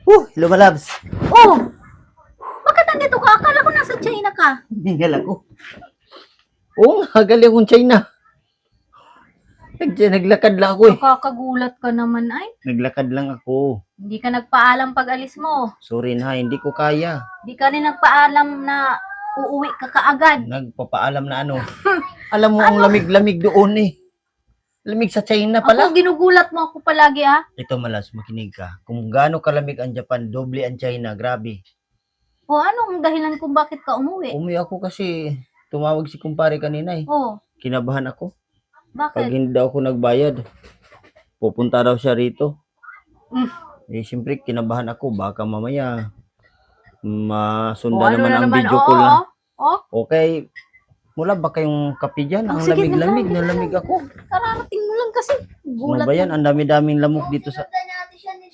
Hello, malabs. Oh! Bakit nandito ka? Akala ko nasa China ka. Hingal ako. Oo nga, galing akong China. Naglakad lang ako eh. Nakakagulat ka naman ay. Naglakad lang ako. Hindi ka nagpaalam pag alis mo. Sorry na, hindi ko kaya. Hindi ka rin nagpaalam na uuwi ka kaagad. Nagpapaalam na ano. Alam mo, ang lamig-lamig doon eh. Lamig sa China pala. Ako, ginugulat mo ako palagi ah. Ito malas, makinig ka. Kung gaano kalamig ang Japan, doble ang China. Grabe. O anong dahilan kung bakit ka umuwi? Umuwi ako kasi tumawag si kumpare kanina eh. Oh, Kinabahan ako. Pag bakit? hindi daw ako nagbayad, pupunta daw siya rito. Mm. Eh, siyempre, kinabahan ako. Baka mamaya, masunda ano naman na ang naman? video Oo, call na. oh. Okay, mula ba kayong kape dyan? Oh, Ang sige, lamig-lamig, nagkape nalamig ako. Kararating mo lang kasi. Ano Gulat ba yan? mo. Ang dami-daming lamok dito sa Pilipinas.